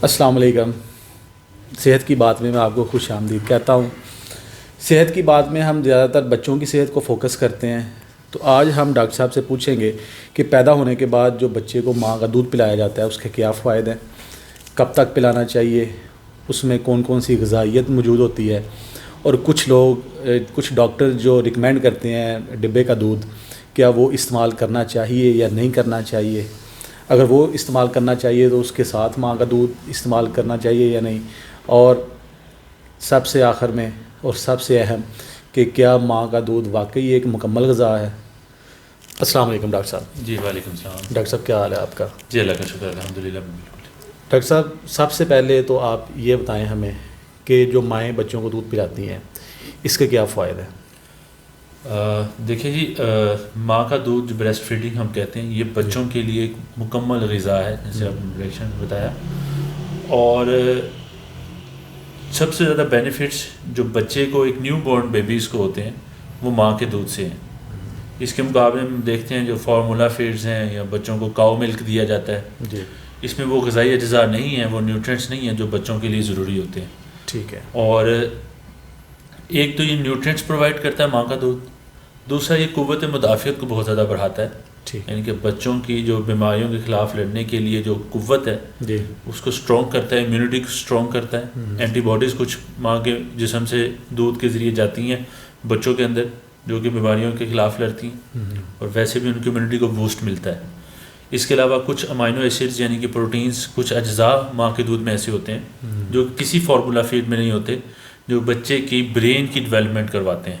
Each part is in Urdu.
السلام علیکم. صحت کی بات میں آپ کو خوش آمدید کہتا ہوں. صحت کی بات میں ہم زیادہ تر بچوں کی صحت کو فوکس کرتے ہیں. تو آج ہم ڈاکٹر صاحب سے پوچھیں گے کہ پیدا ہونے کے بعد جو بچے کو ماں کا دودھ پلایا جاتا ہے اس کے کیا فوائد ہیں, کب تک پلانا چاہیے, اس میں کون کون سی غذائیت موجود ہوتی ہے, اور کچھ ڈاکٹر جو ریکمینڈ کرتے ہیں ڈبے کا دودھ, کیا وہ استعمال کرنا چاہیے یا نہیں کرنا چاہیے, اگر وہ استعمال کرنا چاہیے تو اس کے ساتھ ماں کا دودھ استعمال کرنا چاہیے یا نہیں, اور سب سے آخر میں اور سب سے اہم کہ کیا ماں کا دودھ واقعی ایک مکمل غذا ہے. السلام علیکم ڈاکٹر صاحب. جی وعلیکم السلام. ڈاکٹر صاحب کیا حال ہے آپ کا؟ جی اللہ کا شکر الحمدللہ بالکل. ڈاکٹر صاحب سب سے پہلے تو آپ یہ بتائیں ہمیں کہ جو مائیں بچوں کو دودھ پلاتی ہیں اس کے کیا فوائد ہیں؟ دیکھیں جی, ماں کا دودھ جو بریسٹ فیڈنگ ہم کہتے ہیں یہ بچوں کے لیے ایک مکمل غذا ہے, جیسے آپ نے ڈائریکشن بتایا, اور سب سے زیادہ بینیفٹس جو بچے کو ایک نیو بورن بیبیز کو ہوتے ہیں وہ ماں کے دودھ سے ہیں. اس کے مقابلے میں دیکھتے ہیں جو فارمولا فیڈز ہیں یا بچوں کو کاؤ ملک دیا جاتا ہے, جی اس میں وہ غذائی اجزاء نہیں ہیں, وہ نیوٹرینٹس نہیں ہیں جو بچوں کے لیے ضروری ہوتے ہیں. ٹھیک ہے. اور ایک تو یہ نیوٹرینٹس پرووائڈ کرتا ہے ماں کا دودھ, دوسرا یہ قوت مدافعت کو بہت زیادہ بڑھاتا ہے. ٹھیک ہے. یعنی کہ بچوں کی جو بیماریوں کے خلاف لڑنے کے لیے جو قوت ہے جی اس کو اسٹرانگ کرتا ہے, امیونٹی کو اسٹرانگ کرتا ہے. اینٹی باڈیز کچھ ماں کے جسم سے دودھ کے ذریعے جاتی ہیں بچوں کے اندر جو کہ بیماریوں کے خلاف لڑتی ہیں, اور ویسے بھی ان کی امیونٹی کو بوسٹ ملتا ہے. اس کے علاوہ کچھ امائنو ایسڈز یعنی کہ پروٹینز, کچھ اجزاء ماں کے دودھ میں ایسے ہوتے ہیں جو کسی فارمولا فیڈ میں نہیں ہوتے, جو بچے کی برین کی ڈیولپمنٹ کرواتے ہیں.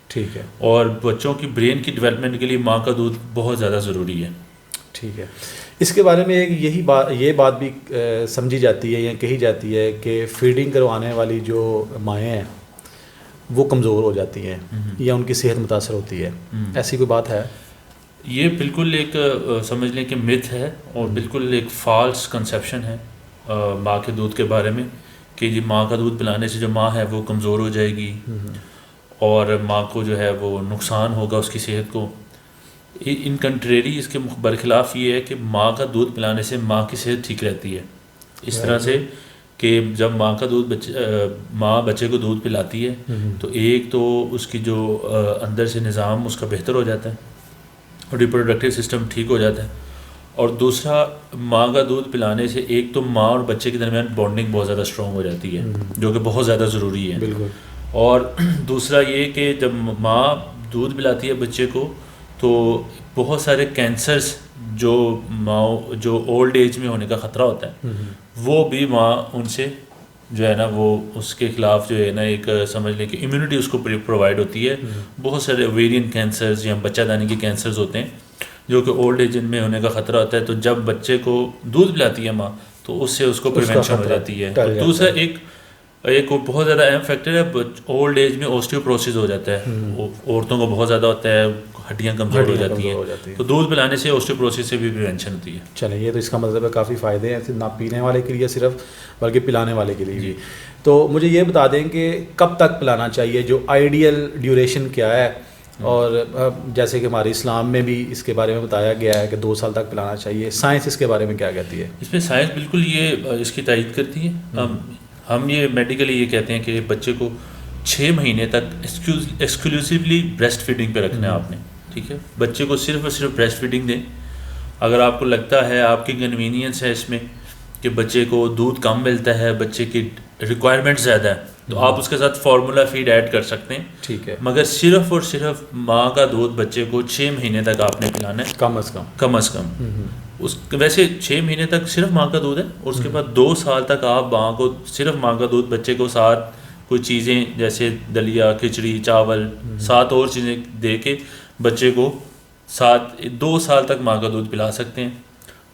ٹھیک ہے. اور بچوں کی برین کی ڈیولپمنٹ کے لیے ماں کا دودھ بہت زیادہ ضروری ہے. ٹھیک ہے. اس کے بارے میں یہ بات بھی سمجھی جاتی ہے یا کہی جاتی ہے کہ فیڈنگ کروانے والی جو مائیں ہیں وہ کمزور ہو جاتی ہیں یا ان کی صحت متاثر ہوتی ہے, ایسی کوئی بات ہے؟ یہ بالکل ایک سمجھ لیں کہ متھ ہے, اور بالکل ایک فالس کنسیپشن ہے ماں کے دودھ کے بارے میں کہ جی ماں کا دودھ پلانے سے جو ماں ہے وہ کمزور ہو جائے گی اور ماں کو جو ہے وہ نقصان ہوگا اس کی صحت کو. ان کنٹریری اس کے برخلاف یہ ہے کہ ماں کا دودھ پلانے سے ماں کی صحت ٹھیک رہتی ہے. اس طرح سے کہ جب ماں کا دودھ ماں بچے کو دودھ پلاتی ہے تو ایک تو اس کی جو اندر سے نظام اس کا بہتر ہو جاتا ہے اور ریپروڈکٹیو سسٹم ٹھیک ہو جاتا ہے, اور دوسرا ماں کا دودھ پلانے سے ایک تو ماں اور بچے کے درمیان بانڈنگ بہت زیادہ اسٹرانگ ہو جاتی ہے جو کہ بہت زیادہ ضروری ہے. بالکل. اور دوسرا یہ کہ جب ماں دودھ پلاتی ہے بچے کو تو بہت سارے کینسرز جو اولڈ ایج میں ہونے کا خطرہ ہوتا ہے وہ بھی ماں ان سے جو ہے نا وہ اس کے خلاف جو ہے نا ایک سمجھ لیں کہ امیونٹی اس کو پرووائڈ ہوتی ہے. بہت سارے اویرین کینسرز یا بچہ دانی کے کینسرز ہوتے ہیں جو کہ اولڈ ایج میں ہونے کا خطرہ ہوتا ہے, تو جب بچے کو دودھ پلاتی ہے ماں تو اس کو پریونشن ہو جاتی ہے. دوسرا ایک بہت زیادہ اہم فیکٹر ہے, اولڈ ایج میں اوسٹیوپروسس ہو جاتا ہے, عورتوں کو بہت زیادہ ہوتا ہے, ہڈیاں کمزور ہو جاتی ہیں, تو دودھ پلانے سے اوسٹیوپروسس سے بھی پریونشن ہوتی ہے. چلیں یہ تو اس کا مطلب ہے کافی فائدے ہیں, صرف نہ پینے والے کے لیے صرف بلکہ پلانے والے کے لیے بھی. تو مجھے یہ بتا دیں کہ کب تک پلانا چاہیے, جو آئیڈیل ڈیوریشن کیا ہے, اور جیسے کہ ہمارے اسلام میں بھی اس کے بارے میں بتایا گیا ہے کہ 2 سال تک پلانا چاہیے, سائنس اس کے بارے میں کیا کہتی ہے؟ اس میں سائنس بالکل یہ اس کی تائید کرتی ہے. ہم یہ میڈیکلی یہ کہتے ہیں کہ بچے کو 6 مہینے تک ایکسکلوسیولی بریسٹ فیڈنگ پہ رکھنا ہے آپ نے. ٹھیک ہے, بچے کو صرف اور صرف بریسٹ فیڈنگ دیں. اگر آپ کو لگتا ہے آپ کی کنوینئنس ہے اس میں کہ بچے کو دودھ کم ملتا ہے, بچے کی ریکوائرمنٹ زیادہ ہے, تو آپ اس کے ساتھ فارمولا فیڈ ایڈ کر سکتے ہیں. ٹھیک ہے. مگر صرف اور صرف ماں کا دودھ بچے کو 6 مہینے تک آپ نے پلانا ہے کم از کم. ویسے 6 مہینے تک صرف ماں کا دودھ ہے, اور اس کے بعد 2 سال تک آپ ماں کو صرف ماں کا دودھ, بچے کو ساتھ کوئی چیزیں جیسے دلیا, کھچڑی, چاول, ساتھ اور چیزیں دے کے بچے کو 2 سال تک ماں کا دودھ پلا سکتے ہیں.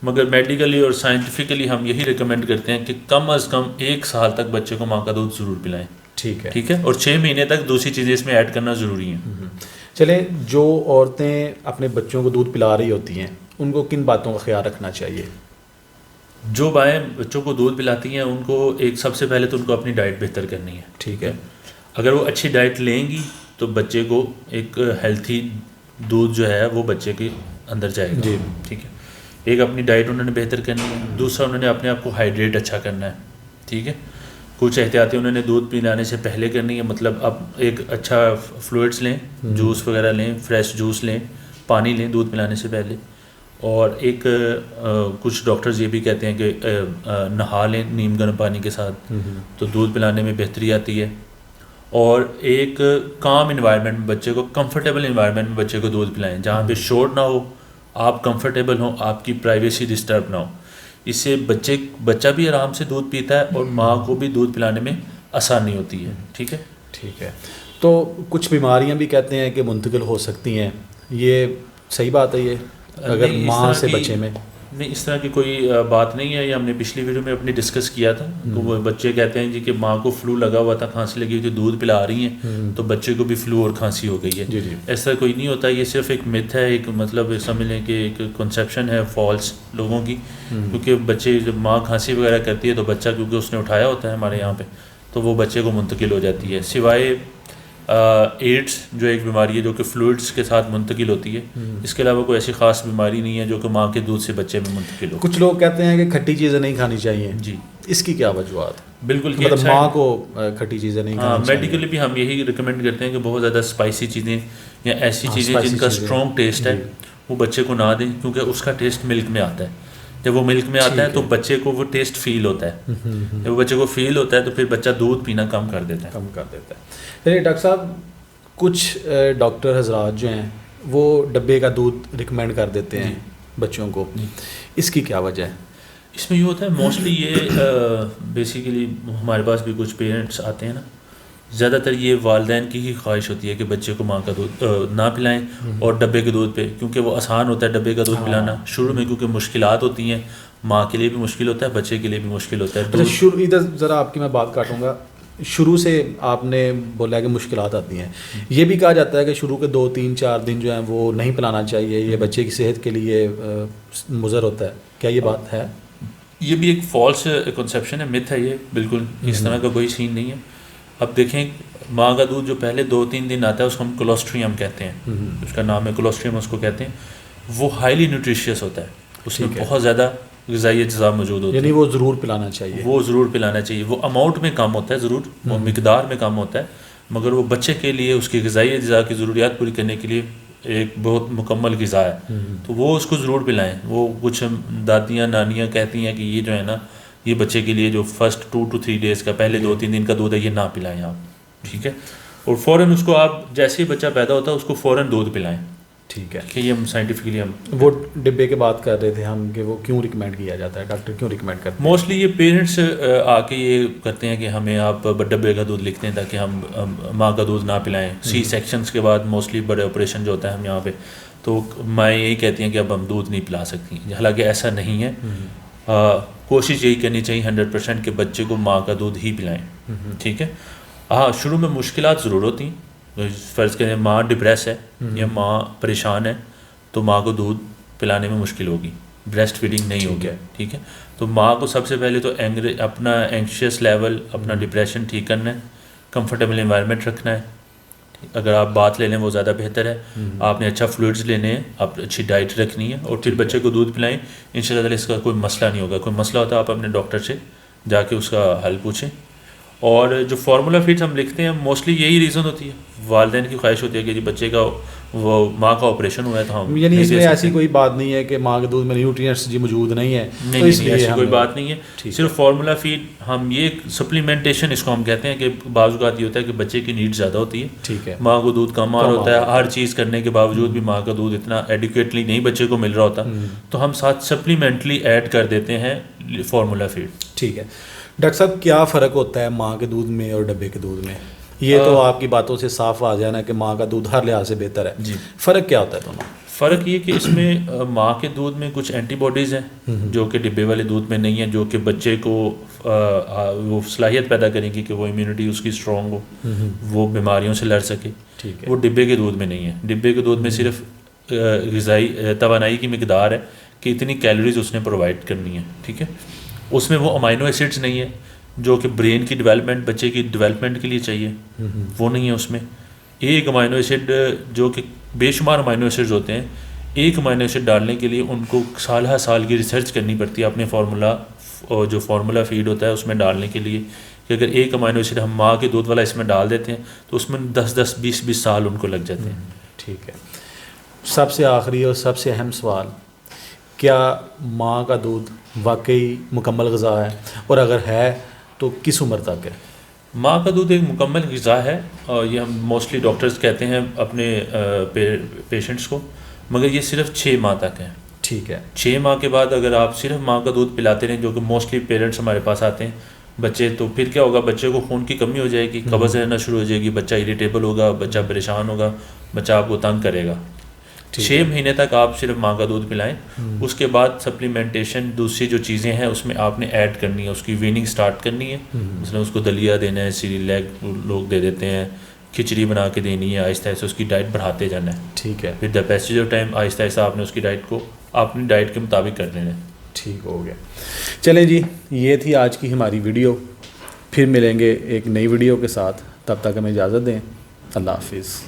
مگر میڈیکلی اور سائنٹیفکلی ہم یہی ریکمینڈ کرتے ہیں کہ کم از کم 1 سال تک بچے کو ماں کا دودھ ضرور پلائیں. ٹھیک ہے. ٹھیک ہے, اور 6 مہینے تک دوسری چیزیں اس میں ایڈ کرنا ضروری ہیں. چلیں, جو عورتیں اپنے بچوں کو دودھ پلا رہی ہوتی ہیں ان کو کن باتوں کا خیال رکھنا چاہیے؟ جو مائیں بچوں کو دودھ پلاتی ہیں ان کو سب سے پہلے تو ان کو اپنی ڈائٹ بہتر کرنی ہے. ٹھیک ہے. اگر وہ اچھی ڈائٹ لیں گی تو بچے کو ایک ہیلتھی دودھ جو ہے وہ بچے کے اندر جائے گا. جی. ٹھیک ہے. ایک اپنی ڈائٹ انہوں نے بہتر کرنی ہے, دوسرا انہوں نے اپنے آپ کو ہائیڈریٹ اچھا کرنا ہے, ٹھیک ہے. کچھ احتیاطی انہوں نے دودھ پلانے سے پہلے کرنی ہے, مطلب اب ایک اچھا فلوئڈس لیں, جوس وغیرہ لیں, فریش جوس لیں, پانی لیں دودھ پلانے سے پہلے. اور ایک کچھ ڈاکٹرز یہ بھی کہتے ہیں کہ نہا لیں نیم گرم پانی کے ساتھ, تو دودھ پلانے میں بہتری آتی ہے. اور ایک کام انوائرمنٹ میں بچے کو, کمفرٹیبل انوائرمنٹ میں بچے کو دودھ پلائیں, جہاں پہ شور نہ ہو, آپ کمفرٹیبل ہوں, آپ کی پرائیویسی ڈسٹرب نہ ہو. اس سے بچہ بھی آرام سے دودھ پیتا ہے اور ماں کو بھی دودھ پلانے میں آسانی ہوتی ہے, ٹھیک ہے. ٹھیک ہے. تو کچھ بیماریاں بھی کہتے ہیں کہ منتقل ہو سکتی ہیں, یہ صحیح بات ہے؟ یہ اگر ماں سے بچے میں نہیں, اس طرح کی کوئی بات نہیں ہے. یہ ہم نے پچھلی ویڈیو میں اپنی ڈسکس کیا تھا. تو وہ بچے کہتے ہیں جی کہ ماں کو فلو لگا ہوا تھا, کھانسی لگی ہوئی تھی, دودھ پلا رہی ہیں تو بچے کو بھی فلو اور کھانسی ہو گئی ہے. جی جی ایسا کوئی نہیں ہوتا. یہ صرف ایک متھ ہے, ایک مطلب سمجھ لیں کہ ایک کنسیپشن ہے فالس لوگوں کی. کیونکہ بچے جب ماں کھانسی وغیرہ کرتی ہے تو بچہ کیونکہ اس نے اٹھایا ہوتا ہے ہمارے یہاں پہ, تو وہ بچے کو منتقل ہو جاتی ہے. سوائے ایڈس جو ایک بیماری ہے جو کہ فلوئڈس کے ساتھ منتقل ہوتی ہے, اس کے علاوہ کوئی ایسی خاص بیماری نہیں ہے جو کہ ماں کے دودھ سے بچے میں منتقل ہو. کچھ لوگ کہتے ہیں کہ کھٹی چیزیں نہیں کھانی چاہیے, جی اس کی کیا وجوہات؟ بالکل, مطلب ماں کو کھٹی چیزیں نہیں کھانی چاہیے. میڈیکلی بھی ہم یہی ریکمینڈ کرتے ہیں کہ بہت زیادہ اسپائسی چیزیں یا ایسی چیزیں جن کا اسٹرانگ ٹیسٹ ہے وہ بچے کو نہ دیں, کیونکہ اس کا ٹیسٹ ملک میں آتا ہے. جب وہ ملک میں آتا ہے تو بچے کو وہ ٹیسٹ فیل ہوتا ہے. جب وہ بچے کو فیل ہوتا ہے تو پھر بچہ دودھ پینا کم کر دیتا ہے. چلیے ڈاکٹر صاحب, کچھ ڈاکٹر حضرات جو ہیں وہ ڈبے کا دودھ ریکمینڈ کر دیتے ہیں بچوں کو, اس کی کیا وجہ ہے؟ اس میں یہ ہوتا ہے موسٹلی یہ بیسیکلی ہمارے پاس بھی کچھ پیرنٹس آتے ہیں نا, زیادہ تر یہ والدین کی ہی خواہش ہوتی ہے کہ بچے کو ماں کا دودھ نہ پلائیں اور ڈبے کے دودھ پہ, کیونکہ وہ آسان ہوتا ہے ڈبے کا دودھ پلانا شروع میں, کیونکہ مشکلات ہوتی ہیں, ماں کے لیے بھی مشکل ہوتا ہے, بچے کے لیے بھی مشکل ہوتا ہے. شروع ادھر ذرا آپ کی میں بات کاٹوں گا, شروع سے آپ نے بولا کہ مشکلات آتی ہیں, یہ بھی کہا جاتا ہے کہ شروع کے 2-3-4 دن جو ہیں وہ نہیں پلانا چاہیے, یہ بچے کی صحت کے لیے مضر ہوتا ہے, کیا یہ بات ہے؟ یہ بھی ایک فالس کنسیپشن ہے, متھ ہے یہ, بالکل اس طرح کا کوئی سین نہیں ہے. اب دیکھیں ماں کا دودھ جو پہلے 2-3 دن آتا ہے اس کو ہم کولوسٹریم کہتے ہیں, اس کا نام ہے کولوسٹریم, اس کو کہتے ہیں. وہ ہائیلی نیوٹریشیس ہوتا ہے, اس میں بہت زیادہ غذائی اجزاء موجود ہوتے ہیں, یعنی وہ ضرور پلانا چاہیے. وہ ضرور پلانا چاہیے. وہ اماؤنٹ میں کم ہوتا ہے ضرور, وہ مقدار میں کم ہوتا ہے, مگر وہ بچے کے لیے اس کی غذائی اجزاء کی ضروریات پوری کرنے کے لیے ایک بہت مکمل غذا ہے. تو وہ اس کو ضرور پلائیں. وہ کچھ دادیاں نانیاں کہتی ہیں کہ یہ جو ہے نا, یہ بچے کے لیے جو فرسٹ 2 to 3 days کا, پہلے 2-3 دن کا دودھ ہے, یہ نہ پلائیں آپ, ٹھیک ہے. اور فوراً اس کو آپ جیسے ہی بچہ پیدا ہوتا ہے اس کو فوراً دودھ پلائیں, ٹھیک ہے. کہ یہ ہم سائنٹیفکلی ہم وہ ڈبے کی بات کر رہے تھے ہم کہ وہ کیوں ریکمینڈ کیا جاتا ہے, ڈاکٹر کیوں ریکمینڈ کرتے ہیں؟ موسٹلی یہ پیرنٹس آ کے یہ کرتے ہیں کہ ہمیں آپ ڈبے کا دودھ لکھتے ہیں تاکہ ہم ماں کا دودھ نہ پلائیں. سی سیکشنس کے بعد موسٹلی بڑے آپریشن جو ہوتا ہے ہم یہاں پہ, تو مائیں یہی کہتی ہیں کہ اب ہم دودھ نہیں پلا سکتی, حالانکہ ایسا نہیں ہے. کوشش یہی کرنی چاہیے 100% کہ بچے کو ماں کا دودھ ہی پلائیں, ٹھیک ہے. ہاں شروع میں مشکلات ضرور ہوتی ہیں. فرض کریں ماں ڈپریس ہے یا ماں پریشان ہے تو ماں کو دودھ پلانے میں مشکل ہوگی, بریسٹ فیڈنگ نہیں ہوگی, ٹھیک ہے. تو ماں کو سب سے پہلے تو اپنا اینکشیس لیول, اپنا ڈپریشن ٹھیک کرنا ہے, کمفرٹیبل انوائرمنٹ رکھنا ہے. اگر آپ بات لے لیں وہ زیادہ بہتر ہے. آپ نے اچھا فلوئڈز لینے ہیں, آپ اچھی ڈائٹ رکھنی ہے, اور پھر بچے کو دودھ پلائیں. ان شاء اللہ اس کا کوئی مسئلہ نہیں ہوگا. کوئی مسئلہ ہوتا ہے آپ اپنے ڈاکٹر سے جا کے اس کا حل پوچھیں. اور جو فارمولا فیڈس ہم لکھتے ہیں موسٹلی یہی ریزن ہوتی ہے, والدین کی خواہش ہوتی ہے کہ جی بچے کا وہ ماں کا آپریشن ہوا ہے تو ہم, یعنی اس میں ایسی کوئی بات نہیں ہے کہ ماں کے دودھ میں نیوٹریئنٹس جی موجود نہیں ہے, نہیں, ایسی کوئی بات نہیں ہے. صرف فارمولا فیڈ ہم یہ سپلیمنٹیشن اس کو ہم کہتے ہیں کہ بعض اوقات یہ ہوتا ہے کہ بچے کی نیڈ زیادہ ہوتی ہے, ٹھیک ہے, ماں کو دودھ کم آ رہا ہوتا ہے, ہر چیز کرنے کے باوجود بھی ماں کا دودھ اتنا ایڈیکویٹلی نہیں بچے کو مل رہا ہوتا, تو ہم ساتھ سپلیمنٹلی ایڈ کر دیتے ہیں فارمولا فیڈ. ٹھیک ہے. ڈاکٹر صاحب کیا فرق ہوتا ہے ماں کے دودھ میں اور ڈبے کے دودھ میں؟ یہ تو آپ کی باتوں سے صاف آ جانا کہ ماں کا دودھ ہر لحاظ سے بہتر ہے. جی, فرق کیا ہوتا ہے دونوں؟ فرق یہ کہ اس میں ماں کے دودھ میں کچھ اینٹی باڈیز ہیں جو کہ ڈبے والے دودھ میں نہیں ہیں, جو کہ بچے کو وہ صلاحیت پیدا کریں گی کہ وہ امیونٹی اس کی اسٹرانگ ہو, وہ بیماریوں سے لڑ سکے. وہ ڈبے کے دودھ میں نہیں ہے. ڈبے کے دودھ میں صرف غذائی توانائی کی مقدار ہے کہ اتنی کیلوریز اس نے پرووائڈ کرنی ہے, ٹھیک ہے. اس میں وہ امائنو ایسڈس نہیں ہے جو کہ برین کی ڈیولپمنٹ, بچے کی ڈیولپمنٹ کے لیے چاہیے, وہ نہیں ہے اس میں. ایک امائنو ایسڈ جو کہ بے شمار امائنو ایسڈز ہوتے ہیں, ایک امینو ایسڈ ڈالنے کے لیے ان کو سال ہر سال کی ریسرچ کرنی پڑتی ہے اپنے فارمولا، اور جو فارمولا فیڈ ہوتا ہے اس میں ڈالنے کے لیے، کہ اگر ایک امینو ایسڈ ہم ماں کے دودھ والا اس میں ڈال دیتے ہیں تو اس میں 10-20 سال ان کو لگ جاتے ہیں۔ ٹھیک ہے، سب سے آخری اور سب سے اہم سوال، کیا ماں کا دودھ واقعی مکمل غذا ہے، اور اگر ہے تو کس عمر تک ہے؟ ماں کا دودھ ایک مکمل غذا ہے، اور یہ ہم موسٹلی ڈاکٹرز کہتے ہیں اپنے پیشنٹس کو، مگر یہ صرف 6 ماہ تک ہے۔ ٹھیک ہے، 6 ماہ کے بعد اگر آپ صرف ماں کا دودھ پلاتے رہیں، جو کہ موسٹلی پیرنٹس ہمارے پاس آتے ہیں بچے، تو پھر کیا ہوگا، بچے کو خون کی کمی ہو جائے گی، قبض رہنا شروع ہو جائے گی، بچہ اریٹیبل ہوگا، بچہ پریشان ہوگا، بچہ آپ کو تنگ کرے گا۔ 6 مہینے تک آپ صرف ماں کا دودھ پلائیں، اس کے بعد سپلیمنٹیشن دوسری جو چیزیں ہیں اس میں آپ نے ایڈ کرنی ہے، اس کی ویننگ سٹارٹ کرنی ہے، مثلا اس کو دلیا دینا ہے، سیریلیک لوگ دے دیتے ہیں، کھچڑی بنا کے دینی ہے، آہستہ آہستہ اس کی ڈائٹ بڑھاتے جانا ہے۔ ٹھیک ہے، پھر دا پیسیج آف ٹائم آہستہ آہستہ آپ نے اس کی ڈائٹ کو اپنی ڈائٹ کے مطابق کر لینا ہے۔ ٹھیک ہو گیا۔ چلیں جی، یہ تھی آج کی ہماری ویڈیو، پھر ملیں گے ایک نئی ویڈیو کے ساتھ، تب تک ہمیں اجازت دیں، اللہ حافظ۔